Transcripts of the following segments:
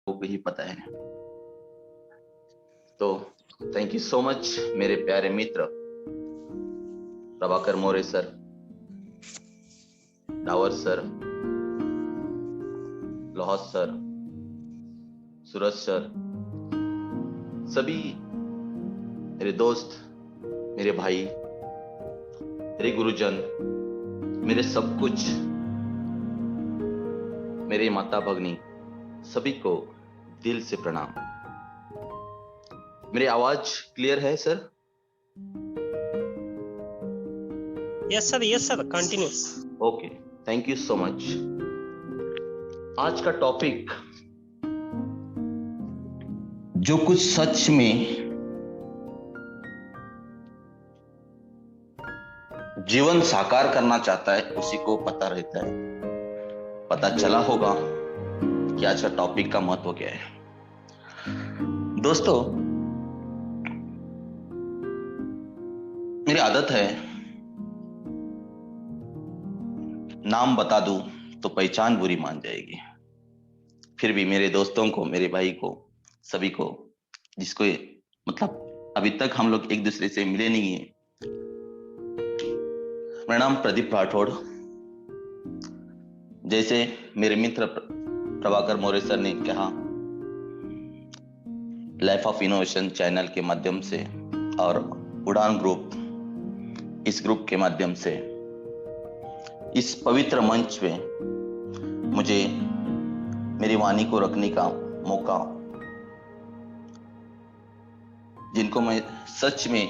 को ही पता है। तो थैंक यू सो मच मेरे प्यारे मित्र प्रभाकर मोरे सर, डावर सर, लोहार सर, सूरज सर, सभी मेरे दोस्त, मेरे भाई, मेरे गुरुजन, मेरे सब कुछ, मेरे माता भगनी, सभी को दिल से प्रणाम। मेरी आवाज क्लियर है sir? Yes sir, continue. Okay, thank you so much. आज का टॉपिक, जो कुछ सच में जीवन साकार करना चाहता है उसी को पता रहता है। पता चला होगा कि आज का टॉपिक का महत्व क्या है। दोस्तों, मेरी आदत है नाम बता दूं तो पहचान बुरी मान जाएगी। फिर भी मेरे दोस्तों को, मेरे भाई को, सभी को, जिसको मतलब अभी तक हम लोग एक दूसरे से मिले नहीं है, मेरा नाम प्रदीप राठौड़। जैसे मेरे मित्र प्रभाकर मोरे सर ने कहा, लाइफ ऑफ इनोवेशन चैनल के माध्यम से और उड़ान ग्रुप, इस ग्रुप के माध्यम से इस पवित्र मंच पे मुझे मेरी वाणी को रखने का मौका, जिनको मैं सच में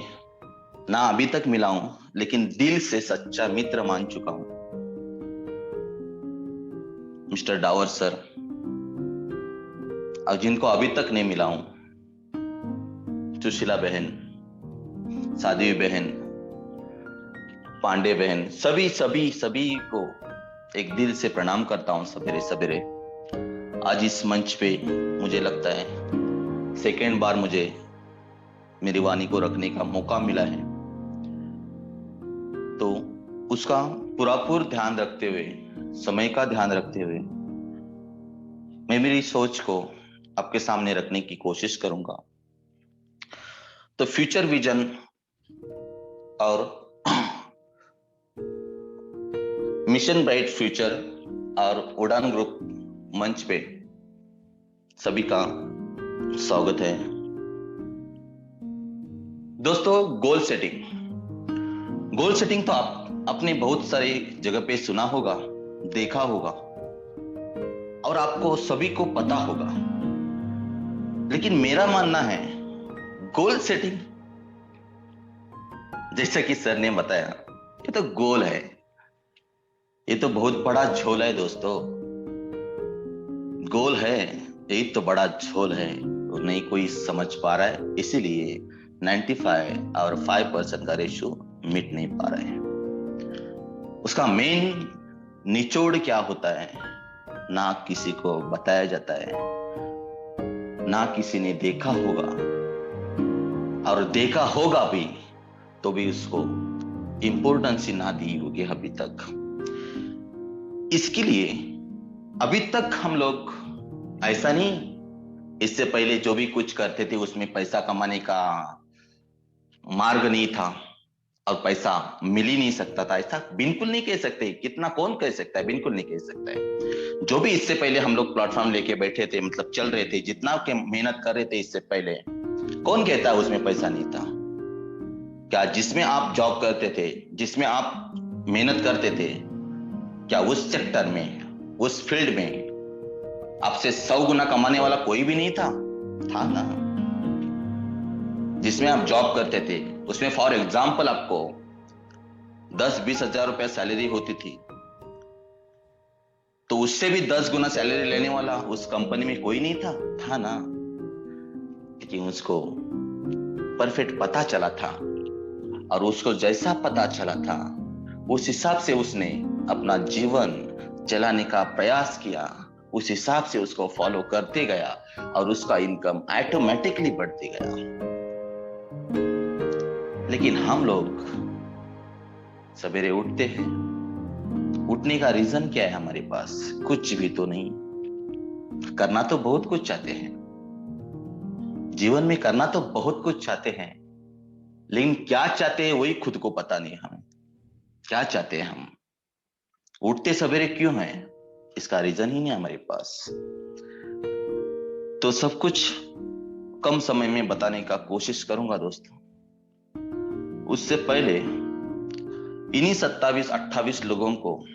ना अभी तक मिला हूं लेकिन दिल से सच्चा मित्र मान चुका हूं, मिस्टर डावर सर, और जिनको अभी तक नहीं मिला हूं, सुशीला बहन, साध्वी बहन, पांडे बहन, सभी को एक दिल से प्रणाम करता हूं सवेरे सवेरे। आज इस मंच पे मुझे लगता है सेकेंड बार मुझे मेरी वाणी को रखने का मौका मिला है, तो उसका पूरा ध्यान रखते हुए, समय का ध्यान रखते हुए मैं मेरी सोच को आपके सामने रखने की कोशिश करूंगा। तो फ्यूचर विजन और मिशन ब्राइट फ्यूचर और उड़ान ग्रुप मंच पे सभी का स्वागत है। दोस्तों, गोल सेटिंग तो आप अपने बहुत सारी जगह पे सुना होगा, देखा होगा और आपको सभी को पता होगा, लेकिन मेरा मानना है गोल सेटिंग, जैसा कि सर ने बताया, ये तो गोल है, ये तो बहुत बड़ा झोल है दोस्तों। गोल है, यही तो बड़ा झोल है, तो नहीं कोई समझ पा रहा है, इसीलिए 95 और 5% का रेशियो मिट नहीं पा रहे हैं। उसका मेन निचोड़ क्या होता है, ना किसी को बताया जाता है, ना किसी ने देखा होगा, और देखा होगा भी तो भी उसको इंपॉर्टेंस ही ना दी होगी अभी तक। इसके लिए अभी तक हम लोग ऐसा नहीं, इससे पहले जो भी कुछ करते थे उसमें पैसा कमाने का मार्ग नहीं था और पैसा मिल ही नहीं सकता था, ऐसा बिल्कुल नहीं कह सकते। कितना कौन कह सकता है, बिल्कुल नहीं कह सकता है। जो भी इससे पहले हम लोग प्लेटफॉर्म लेके बैठे थे, मतलब चल रहे थे, जितना के मेहनत कर रहे थे इससे पहले, कौन कहता है उसमें पैसा नहीं था? क्या जिसमें आप जॉब करते थे, जिसमें आप मेहनत करते थे, क्या उस सेक्टर में, उस फील्ड में आपसे 100 गुना कमाने वाला कोई भी नहीं था? था ना। जिसमें आप जॉब करते थे उसमें फॉर एग्जाम्पल आपको 10-20 हजार रुपया सैलरी होती थी, तो उससे भी 10 गुना सैलरी लेने वाला उस कंपनी में कोई नहीं था? था ना। लेकिन उसको परफेक्ट पता चला था, और उसको जैसा पता चला था उस हिसाब से उसने अपना जीवन चलाने का प्रयास किया, उस हिसाब से उसको फॉलो करते गया और उसका इनकम ऑटोमेटिकली बढ़ते गया। लेकिन हम लोग सवेरे उठते हैं, उठने का रीजन क्या है हमारे पास? कुछ भी तो नहीं। करना तो बहुत कुछ चाहते हैं, जीवन में करना तो बहुत कुछ चाहते हैं, लेकिन क्या चाहते हैं वही खुद को पता नहीं। हम क्या चाहते हैं, हम उठते सवेरे क्यों हैं, इसका रीजन ही नहीं हमारे पास। तो सब कुछ कम समय में बताने का कोशिश करूंगा दोस्तों। उससे पहले इन्हीं 27-28 लोगों को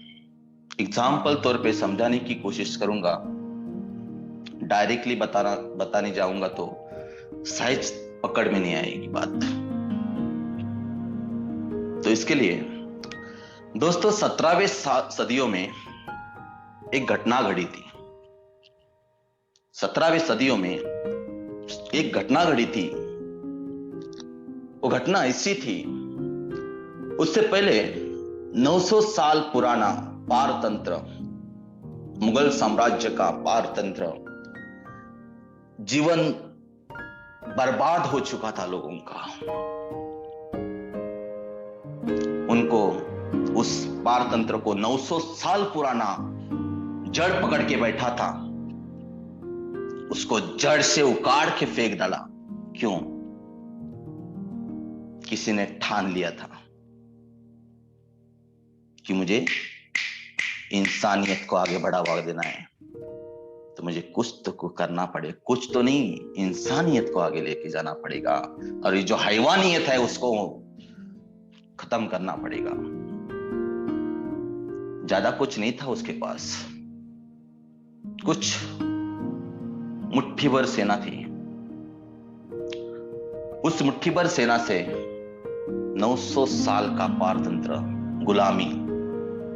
एग्जाम्पल तौर पे समझाने की कोशिश करूंगा। डायरेक्टली बताने जाऊंगा तो शायद पकड़ में नहीं आएगी बात। तो इसके लिए दोस्तों 17वें सदियों में एक घटना घड़ी थी। 17वें सदियों में एक घटना घड़ी थी। वो घटना ऐसी थी, उससे पहले 900 साल पुराना पारतंत्र, मुगल साम्राज्य का पारतंत्र, जीवन बर्बाद हो चुका था लोगों का। उनको, उस पारतंत्र को 900 साल पुराना जड़ पकड़ के बैठा था, उसको जड़ से उखाड़ के फेंक डाला। क्यों? किसी ने ठान लिया था कि मुझे इंसानियत को आगे बढ़ावा देना है, तो मुझे कुछ तो करना पड़ेगा, कुछ तो नहीं, इंसानियत को आगे लेके जाना पड़ेगा, और ये जो हैवानियत है उसको खत्म करना पड़ेगा। ज्यादा कुछ नहीं था उसके पास, कुछ मुट्ठी भर सेना थी। उस मुट्ठी भर सेना से 900 साल का पारतंत्र गुलामी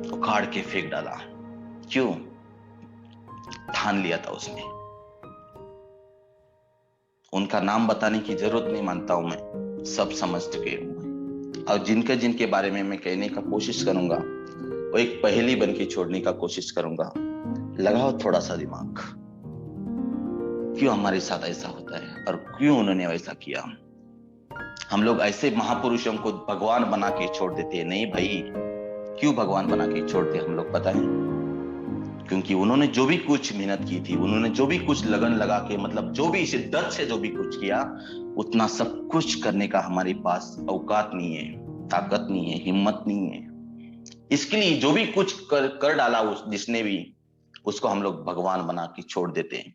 उखाड़ के फेंक डाला। क्यों? ठान लिया था उसने। उनका नाम बताने की जरूरत नहीं मानता हूं मैं, सब समझ चुके हूं। और जिनके बारे में मैं कहने का कोशिश करूंगा वो एक पहेली बन के छोड़ने का कोशिश करूंगा। लगाओ थोड़ा सा दिमाग, क्यों हमारे साथ ऐसा होता है और क्यों उन्होंने वैसा किया। हम लोग ऐसे महापुरुषों को भगवान बना के छोड़ देते हैं। नहीं भाई, क्यों भगवान बना के छोड़ते हम लोग पता है? क्योंकि उन्होंने जो भी कुछ मेहनत की थी, उन्होंने जो भी कुछ लगन लगा के, मतलब जो भी शिद्दत से जो भी कुछ किया, उतना सब कुछ करने का हमारे पास औकात नहीं है, ताकत नहीं है, हिम्मत नहीं है। इसके लिए जो भी कुछ कर डाला जिसने भी, उसको हम लोग भगवान बना के छोड़ देते हैं।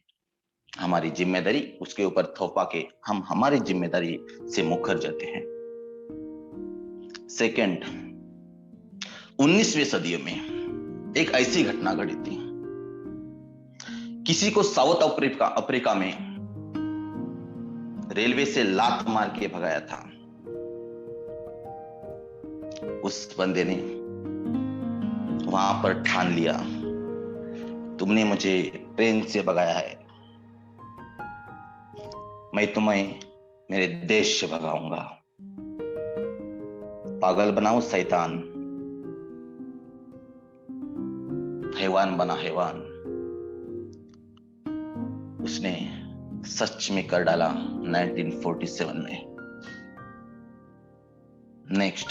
हमारी जिम्मेदारी उसके ऊपर थोपा के हम हमारी जिम्मेदारी से मुकर जाते हैं। सेकंड, 19वीं सदी में एक ऐसी घटना घटी थी। किसी को साउथ अफ्रीका में रेलवे से लात मार के भगाया था। उस बंदे ने वहां पर ठान लिया, तुमने मुझे ट्रेन से भगाया है, मैं तुम्हें मेरे देश से भगाऊंगा। पागल बनाओ शैतान, हैवान बना हैवान। उसने सच में कर डाला 1947 में। नेक्स्ट,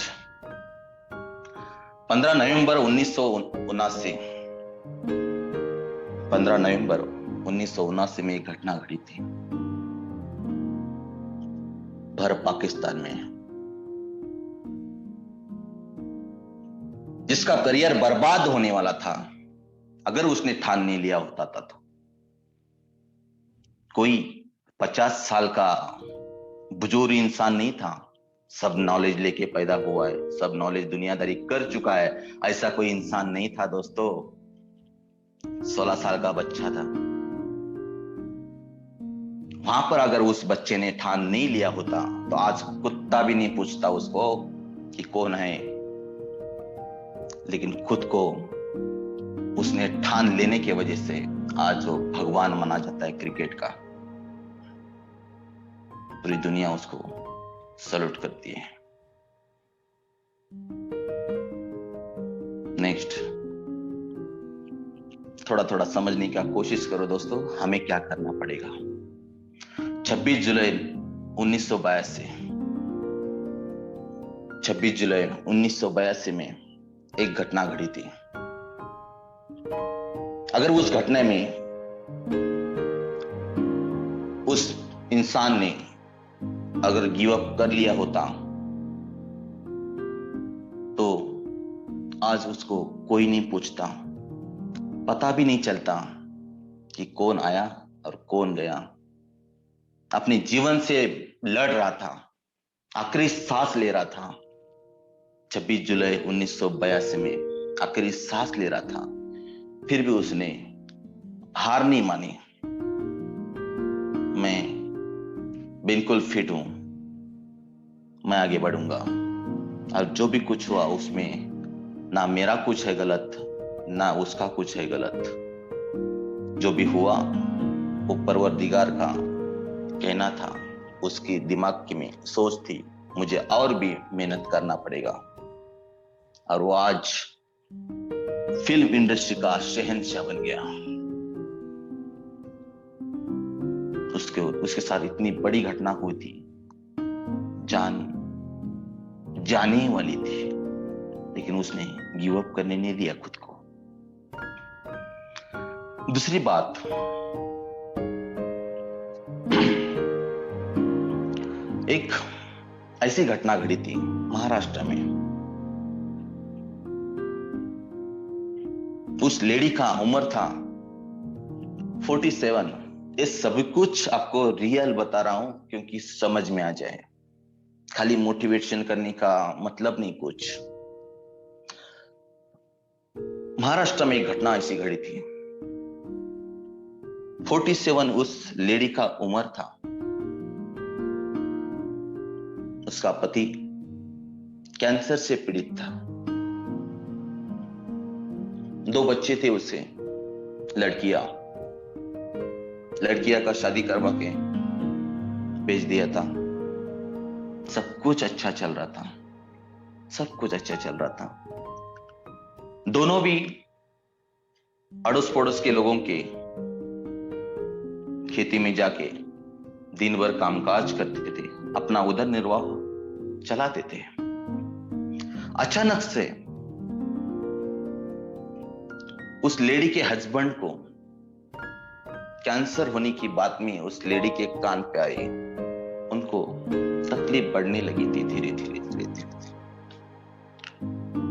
15 नवंबर 1979 में एक घटना घटी थी भर पाकिस्तान में, जिसका करियर बर्बाद होने वाला था अगर उसने ठान नहीं लिया होता था। तो कोई 50 साल का बुजुर्ग इंसान नहीं था, सब नॉलेज लेके पैदा हुआ है, सब नॉलेज दुनियादारी कर चुका है, ऐसा कोई इंसान नहीं था दोस्तों। 16 साल का बच्चा था। वहां पर अगर उस बच्चे ने ठान नहीं लिया होता तो आज कुत्ता भी नहीं पूछता उसको कि कौन है, लेकिन खुद को उसने ठान लेने की वजह से आज वो भगवान माना जाता है क्रिकेट का। पूरी दुनिया उसको सल्यूट करती है। नेक्स्ट, थोड़ा समझने की कोशिश करो दोस्तों, हमें क्या करना पड़ेगा। 26 जुलाई 1982 में एक घटना घटी थी। अगर उस घटना में उस इंसान ने अगर गिव अप कर लिया होता तो आज उसको कोई नहीं पूछता, पता भी नहीं चलता कि कौन आया और कौन गया। अपने जीवन से लड़ रहा था, आखिरी सांस ले रहा था। 26 जुलाई 1982 में आखिरी सांस ले रहा था, फिर भी उसने हार नहीं मानी। मैं बिल्कुल फिट हूं, मैं आगे बढ़ूंगा, और जो भी कुछ हुआ उसमें ना मेरा कुछ है गलत, ना उसका कुछ है गलत। जो भी हुआ वो परवरदिगार का कहना था, उसकी दिमाग की में सोच थी मुझे और भी मेहनत करना पड़ेगा, और वो आज फिल्म इंडस्ट्री का शहंशाह बन गया। उसके साथ इतनी बड़ी घटना हुई थी, जान जाने वाली थी, लेकिन उसने गिव अप करने नहीं दिया खुद को। दूसरी बात, एक ऐसी घटना घटी थी महाराष्ट्र में। उस लेडी का उम्र था 47। ये सब कुछ आपको रियल बता रहा हूं क्योंकि समझ में आ जाए, खाली मोटिवेशन करने का मतलब नहीं कुछ। महाराष्ट्र में एक घटना ऐसी घटी थी। 47 उस लेडी का उम्र था। उसका पति कैंसर से पीड़ित था। 2 बच्चे थे उसे, लड़कियां का शादी करवा के भेज दिया था। सब कुछ अच्छा चल रहा था, सब कुछ अच्छा चल रहा था। दोनों भी अड़ोस पड़ोस के लोगों के खेती में जाके दिन भर कामकाज करते थे, अपना उदर निर्वाह चलाते थे। अचानक से उस लेडी के हस्बैंड को कैंसर होने की बात में उस लेडी के कान पे आई। उनको तकलीफ बढ़ने लगी थी धीरे धीरे।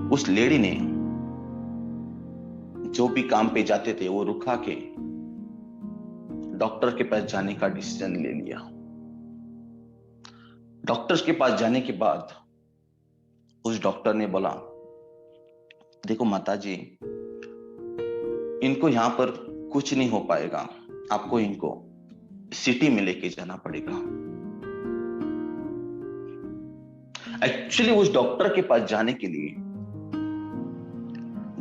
उस लेडी ने जो भी काम पे जाते थे वो रुका के डॉक्टर के पास जाने का डिसीजन ले लिया। डॉक्टर के पास जाने के बाद उस डॉक्टर ने बोला, देखो माता जी, इनको यहां पर कुछ नहीं हो पाएगा, आपको इनको सिटी में लेके जाना पड़ेगा। एक्चुअली उस डॉक्टर के पास जाने के लिए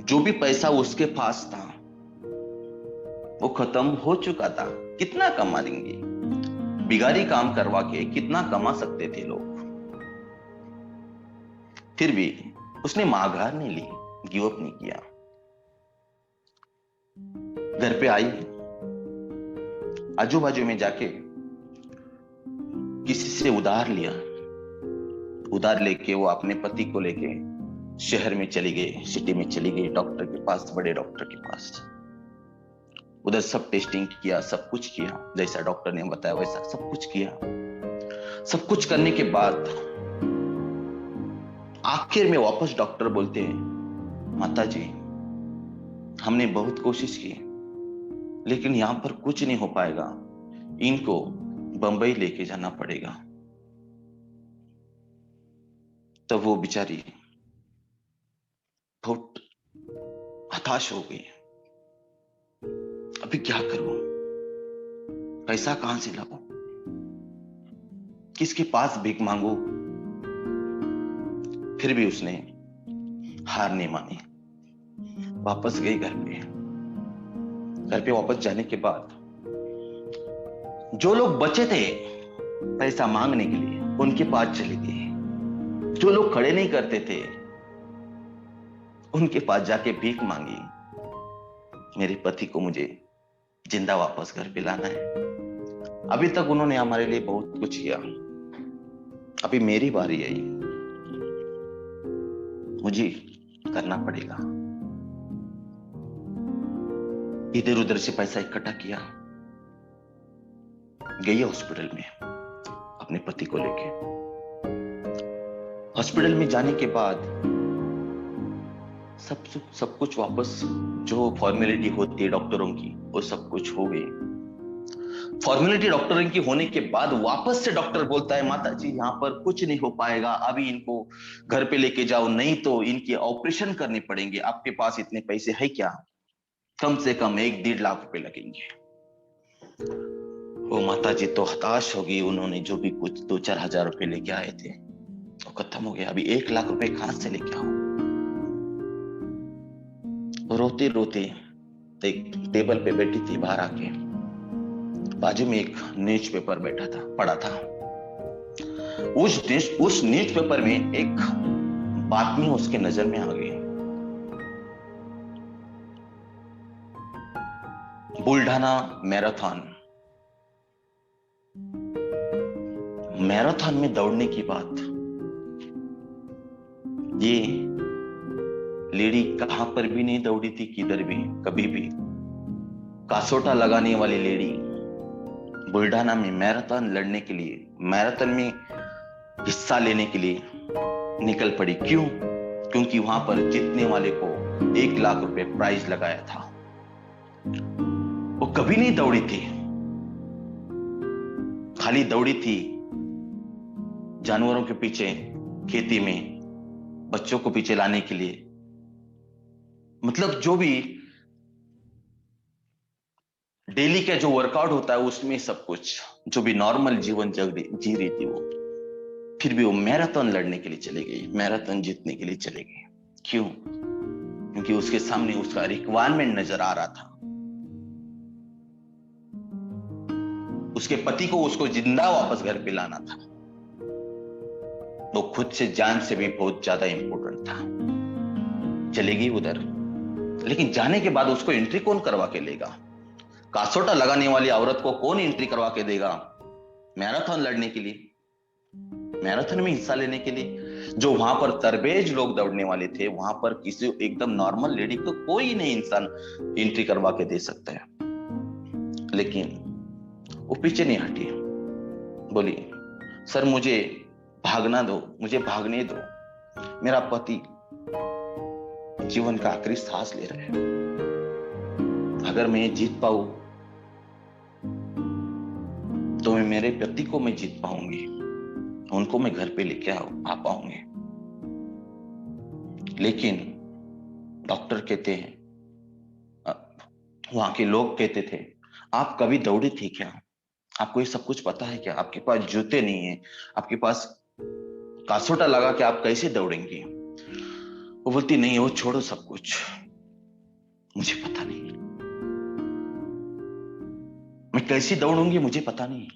जो भी पैसा उसके पास था वो खत्म हो चुका था। कितना कमा देंगे, बिगाड़ी काम करवा के कितना कमा सकते थे लोग। फिर भी उसने माघार नहीं ली, गिव अप नहीं किया। घर पे आई, आजू बाजू में जाके किसी से उधार लिया। उधार लेके वो अपने पति को लेके शहर में चली गई, सिटी में चली गई, डॉक्टर के पास, बड़े डॉक्टर के पास। उधर सब टेस्टिंग किया, सब कुछ किया, जैसा डॉक्टर ने बताया वैसा सब कुछ किया। सब कुछ करने के बाद आखिर में वापस डॉक्टर बोलते हैं, माता जी, हमने बहुत कोशिश की लेकिन यहां पर कुछ नहीं हो पाएगा, इनको बंबई लेके जाना पड़ेगा। तब वो बेचारी बहुत हताश हो गई। अभी क्या करूं, पैसा कहां से लाऊं, किसके पास भीख मांगू। फिर भी उसने हार नहीं मानी, वापस गई घर पे। घर पे वापस जाने के बाद जो लोग बचे थे पैसा मांगने के लिए उनके पास चली गई। जो लोग खड़े नहीं करते थे उनके पास जाके भीख मांगी, मेरे पति को मुझे जिंदा वापस घर पे लाना है। अभी तक उन्होंने हमारे लिए बहुत कुछ किया, अभी मेरी बारी आई, मुझे करना पड़ेगा। इधर उधर से पैसा इकट्ठा किया, गई हॉस्पिटल में अपने पति को लेके। हॉस्पिटल में जाने के बाद सब कुछ वापस जो फॉर्मेलिटी होती है डॉक्टरों की वो सब कुछ हो गई। फॉर्मेलिटी डॉक्टरों की होने के बाद वापस से डॉक्टर बोलता है माता जी यहाँ पर कुछ नहीं हो पाएगा, अभी इनको घर पे लेके जाओ, नहीं तो इनकी ऑपरेशन करनी पड़ेंगे, आपके पास इतने पैसे है क्या? कम से कम 1-1.5 लाख रुपए लगेंगे। वो माता जी तो हताश हो गई। उन्होंने जो भी कुछ 2-4 हजार रुपए लेके आए थे वो खत्म हो गया। अभी 1 लाख रुपए कहां से लेके आओ? रोते रोते एक टेबल पे बैठी थी, बाहर आके बाजू में एक न्यूज़पेपर बैठा था, पढ़ा था। उस न्यूज़पेपर में एक बातमी उसके नजर में आ गई। बुल्ढाना मैराथन में दौड़ने की बात। ये लेडी कहां पर भी नहीं दौड़ी थी, किधर भी कभी भी। कासोटा लगाने वाली लेडी बुल्ढाना में मैराथन लड़ने के लिए, मैराथन में हिस्सा लेने के लिए निकल पड़ी। क्यों? क्योंकि वहां पर जीतने वाले को 1 लाख रुपए प्राइज लगाया था। वो कभी नहीं दौड़ी थी, खाली दौड़ी थी जानवरों के पीछे, खेती में बच्चों को पीछे लाने के लिए। मतलब जो भी डेली का जो वर्कआउट होता है उसमें सब कुछ, जो भी नॉर्मल जीवन जी रही थी वो, फिर भी वो मैराथन लड़ने के लिए चली गई, मैराथन जीतने के लिए चली गई। क्यों? क्योंकि उसके सामने उसका रिक्वायरमेंट नजर आ रहा था। उसके पति को उसको जिंदा वापस घर पे लाना था। वो खुद से जान से भी बहुत ज्यादा इंपॉर्टेंट था। चलेगी उधर, लेकिन जाने के बाद उसको एंट्री कौन करवा के लेगा? कासोटा लगाने वाली औरत को कौन एंट्री करवा के देगा मैराथन लड़ने के लिए, मैराथन में हिस्सा लेने के लिए? जो वहां पर तरबेज लोग दौड़ने वाले थे, वहां पर किसी एकदम नॉर्मल लेडी को कोई नहीं इंसान एंट्री करवा के दे सकता है। लेकिन वो पीछे नहीं हटी, बोली सर मुझे भागना दो, मुझे भागने दो, मेरा पति जीवन का आखिरी सांस ले रहे हैं। अगर मैं जीत पाऊं तो मैं मेरे पति को मैं जीत पाऊंगी, उनको मैं घर पे लेके आ पाऊंगी। लेकिन डॉक्टर कहते हैं, वहां के लोग कहते थे आप कभी दौड़ी थी क्या? आपको ये सब कुछ पता है क्या? आपके पास जूते नहीं है, आपके पास कासोटा लगा के आप कैसे दौड़ेंगे? वो बोलती नहीं, वो छोड़ो सब कुछ, मुझे पता नहीं, मैं कैसे दौड़ूंगी मुझे पता नहीं,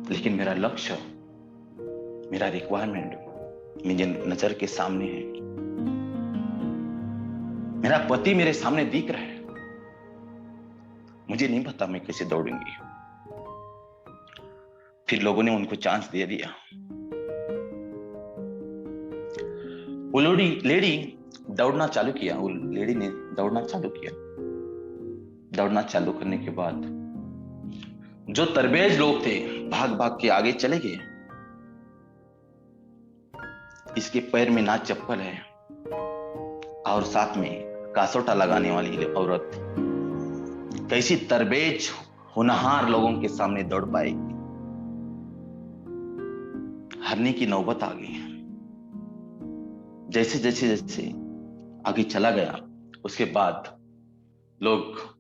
लेकिन मेरा लक्ष्य, मेरा रिक्वायरमेंट मेरी नजर के सामने है। मेरा पति मेरे सामने दिख रहा है, मुझे नहीं पता मैं कैसे दौड़ूंगी। फिर लोगों ने उनको चांस दे दिया। वो लेडी दौड़ना चालू किया, वो लेडी ने दौड़ना चालू किया। दौड़ना चालू करने के बाद जो तरबेज लोग थे भाग भाग के आगे चले गए। इसके पैर में ना चप्पल है और साथ में कासोटा लगाने वाली औरत कैसी तरबेज होनहार लोगों के सामने दौड़ पाएगी? हारने की नौबत आ गई। जैसे जैसे जैसे आगे चला गया, उसके बाद लोग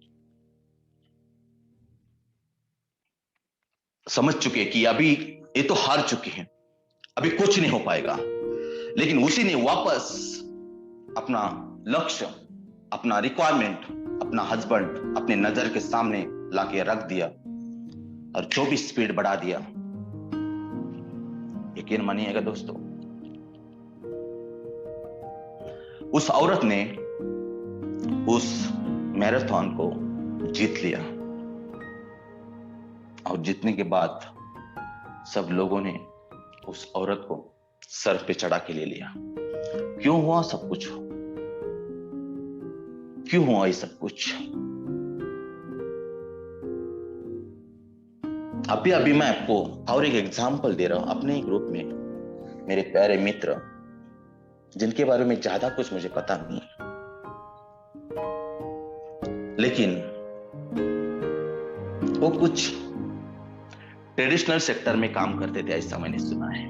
समझ चुके कि अभी ये तो हार चुके हैं, अभी कुछ नहीं हो पाएगा। लेकिन उसी ने वापस अपना लक्ष्य, अपना रिक्वायरमेंट, अपना हस्बैंड अपने नजर के सामने लाके रख दिया और जो भी स्पीड बढ़ा दिया। यकीन मानिएगा दोस्तों, उस औरत ने उस मैराथन को जीत लिया। और जीतने के बाद सब लोगों ने उस औरत को सर पे चढ़ा के ले लिया। क्यों हुआ सब कुछ? क्यों हुआ ये सब कुछ? अभी अभी मैं आपको और एक एग्जांपल दे रहा हूं अपने ग्रुप में, मेरे प्यारे मित्र जिनके बारे में ज्यादा कुछ मुझे पता नहीं, लेकिन वो कुछ ट्रेडिशनल सेक्टर में काम करते थे, ऐसा मैंने सुना है,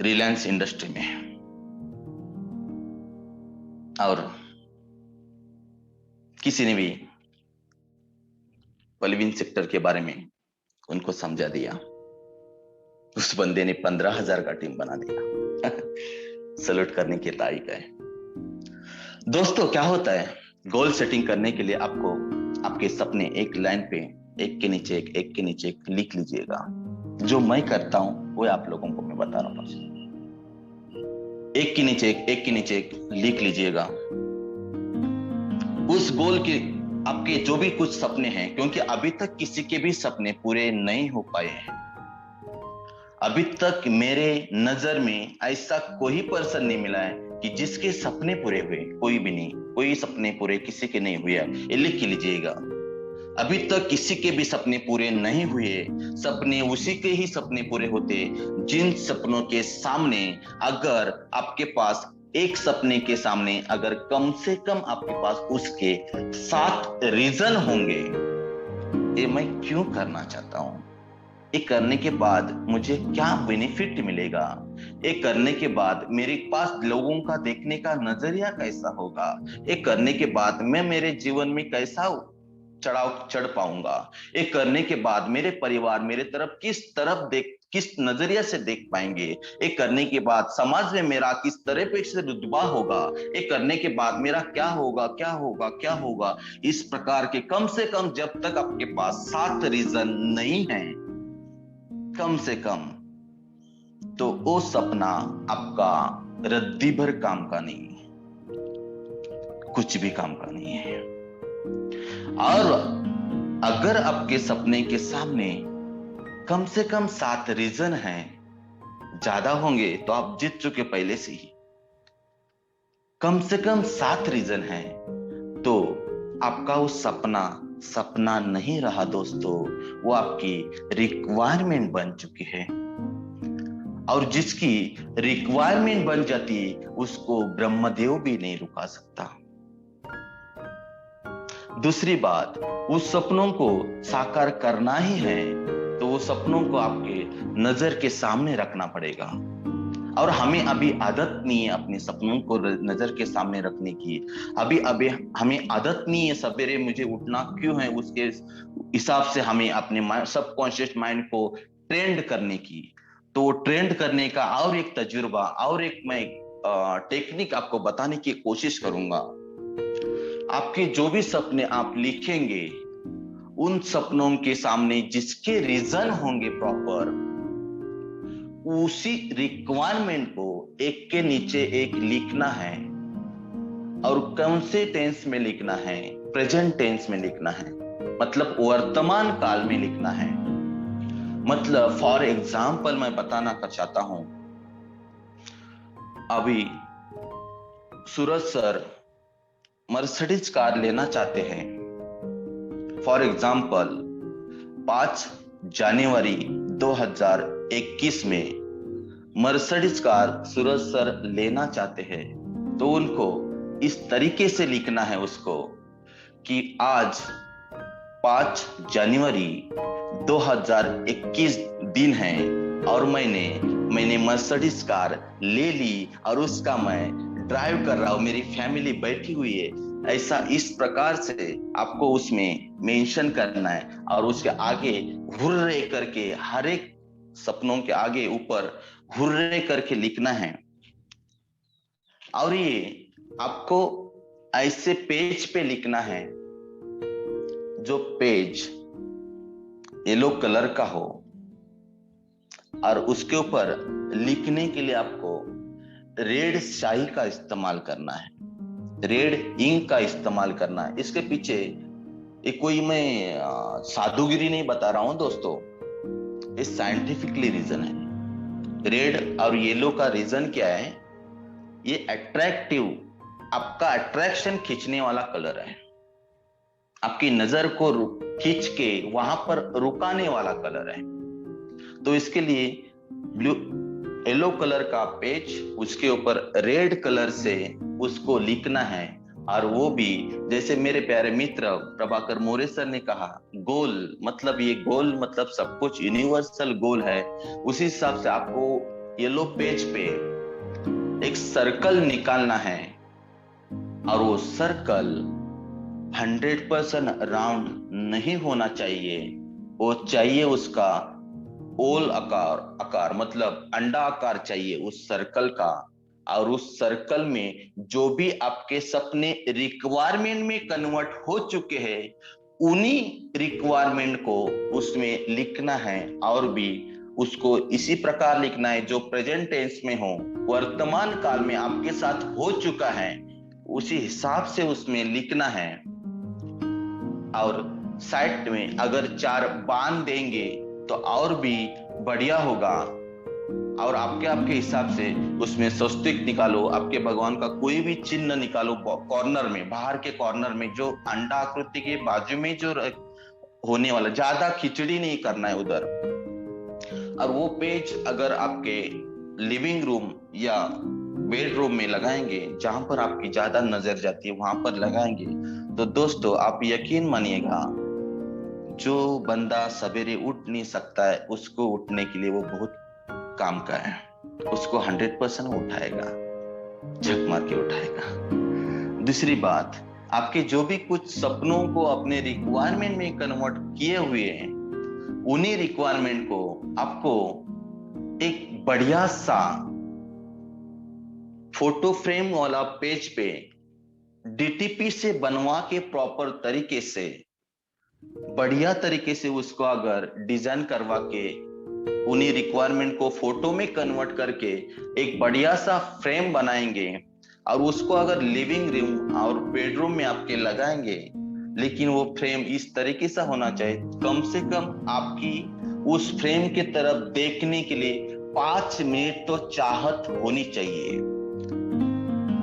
रिलायंस इंडस्ट्री में। और किसी ने भी पॉलीविन सेक्टर के बारे में उनको समझा दिया, उस बंदे ने 15,000 का टीम बना दिया। सैल्यूट करने के लायक है। दोस्तों क्या होता है, गोल सेटिंग करने के लिए आपको आपके सपने एक लाइन पे एक के नीचे एक के नीचे एक लिख लीजिएगा। जो मैं करता हूं वो आप लोगों को मैं बता रहा हूं। एक के नीचे एक लिख लीजिएगा। उस गोल के आपके जो भी कुछ सपने हैं, क्योंकि अभी तक किसी के भी सपने पूरे नहीं हो पाए हैं। अभी तक मेरे नजर में ऐसा कोई पर्सन नहीं मिला है कि जिसके सपने पूरे हुए, कोई भी नहीं, कोई सपने पूरे किसी के नहीं हुए। ये लिख के लीजिएगा, अभी तक किसी के भी सपने पूरे नहीं हुए। सपने उसी के ही सपने पूरे होते जिन सपनों के सामने, अगर आपके पास एक सपने के सामने अगर कम से कम आपके पास उसके 7 रीजन होंगे। ये मैं क्यों करना चाहता हूं, ये करने के बाद मुझे क्या बेनिफिट मिलेगा, ये करने के बाद मेरे पास लोगों का देखने का नजरिया कैसा होगा, ये करने के बाद मैं मेरे जीवन में कैसा चढ़ पाऊंगा, ये करने के बाद मेरे परिवार मेरे तरफ किस नजरिया से देख पाएंगे, ये करने के बाद समाज में मेरा किस तरह से रुतबा होगा, ये करने के बाद मेरा क्या होगा। इस प्रकार के कम से कम जब तक आपके पास 7 रीजन नहीं है, कम से कम, तो वो सपना आपका रद्दी भर काम का नहीं, कुछ भी काम का नहीं है। और अगर आपके सपने के सामने कम से कम 7 रीजन हैं, ज्यादा होंगे तो आप जीत चुके पहले से ही। कम से कम 7 रीजन हैं तो आपका वो सपना नहीं रहा दोस्तों, वो आपकी रिक्वायरमेंट बन चुकी है। और जिसकी रिक्वायरमेंट बन जाती उसको ब्रह्मदेव भी नहीं रुका सकता। दूसरी बात, उस सपनों को साकार करना ही है तो वो सपनों को आपके नजर के सामने रखना पड़ेगा। और हमें अभी आदत नहीं है अपने सपनों को नजर के सामने रखने की। अभी हमें आदत नहीं है सवेरे मुझे उठना क्यों है, उसके हिसाब से हमें अपने सबकॉन्शियस माइंड को ट्रेंड करने की। तो ट्रेंड करने का और एक तजुर्बा और एक मैं टेक्निक आपको बताने की कोशिश करूंगा। आपके जो भी सपने आप लिखेंगे, उन सपनों के सामने जिसके रीजन होंगे प्रॉपर, उसी रिक्वायरमेंट को एक के नीचे एक लिखना है। और कौन से टेंस में लिखना है, प्रेजेंट टेंस में लिखना है, मतलब वर्तमान काल में लिखना है। मतलब फॉर एग्जाम्पल मैं बताना चाहता हूं, अभी सूरज सर मर्सिडीज कार लेना चाहते हैं। फॉर एग्जाम्पल 5 जनवरी 2021 में मर्सिडीज कार सूरज सर लेना चाहते हैं, तो उनको इस तरीके से लिखना है उसको कि आज 5 जनवरी 2021 दिन है और मैंने मर्सिडीज कार ले ली और उसका मैं ड्राइव कर रहा हूं, मेरी फैमिली बैठी हुई है। ऐसा इस प्रकार से आपको उसमें मेंशन करना है और उसके आगे हुर्रे करके, हर एक सपनों के आगे ऊपर हुर्रे करके लिखना है। और ये आपको ऐसे पेज पे लिखना है जो पेज येलो कलर का हो, और उसके ऊपर लिखने के लिए आपको रेड स्याही का इस्तेमाल करना है, रेड इंक का इस्तेमाल करना है। इसके पीछे ये कोई मैं साधुगिरी नहीं बता रहा हूं दोस्तों, ये साइंटिफिकली रीजन है। रेड और येलो का रीजन क्या है, ये अट्रैक्टिव, आपका अट्रैक्शन खींचने वाला कलर है। आपकी नजर को खींच के वहां पर रुकाने वाला कलर है। तो इसके लिए ब्लू येलो कलर का पेज, उसके ऊपर रेड कलर से उसको लिखना है। और वो भी जैसे मेरे प्यारे मित्र प्रभाकर मोरे सर ने कहा, गोल मतलब ये गोल मतलब सब कुछ यूनिवर्सल गोल है। उसी हिसाब से आपको येलो पेज पे एक सर्कल निकालना है और वो सर्कल 100% राउंड नहीं होना चाहिए। वो चाहिए उसका ओल आकार मतलब अंडा आकार चाहिए उस सर्कल का। और उस सर्कल में जो भी आपके सपने रिक्वायरमेंट में कन्वर्ट हो चुके हैं उन्हीं रिक्वायरमेंट को उसमें लिखना है। और भी उसको इसी प्रकार लिखना है जो प्रेजेंट टेंस में हो, वर्तमान काल में आपके साथ हो चुका है, उसी हिसाब से उसमें लिखना है। और साइड में अगर 4 बांध देंगे तो और भी बढ़िया होगा। और आपके हिसाब से उसमें स्वस्तिक निकालो, आपके भगवान का कोई भी चिन्ह निकालो, कॉर्नर में, बाहर के कॉर्नर में जो अंडा आकृति के बाजू में जो होने वाला, ज्यादा खिचड़ी नहीं करना है उधर। और वो पेज अगर आपके लिविंग रूम या बेडरूम में लगाएंगे, जहां पर आपकी ज्यादा नजर जाती है वहां पर लगाएंगे, तो दोस्तों आप यकीन मानिएगा, जो बंदा सवेरे उठ नहीं सकता है उसको उठने के लिए वो बहुत काम का है, उसको 100% उठाएगा, झक मार के उठाएगा। दूसरी बात, आपके जो भी कुछ सपनों को अपने रिक्वायरमेंट में कन्वर्ट किए हुए हैं, उन्हीं रिक्वायरमेंट को आपको एक बढ़िया सा फोटो फ्रेम वाला पेज पे डीटीपी से बनवा के प्रॉपर तरीके से, बढ़िया तरीके से उसको अगर डिजाइन करवा के उन्हीं रिक्वायरमेंट को फोटो में कन्वर्ट करके एक बढ़िया सा फ्रेम बनाएंगे और उसको अगर लिविंग रूम और बेडरूम में आपके लगाएंगे, लेकिन वो फ्रेम इस तरीके से होना चाहिए, कम से कम आपकी उस फ्रेम की तरफ देखने के लिए 5 मिनट तो चाहत होनी चाहिए।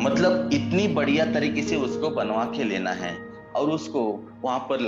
मतलब इतनी बढ़िया तरीके से उसको बनवा के लेना है और उसको वहां पर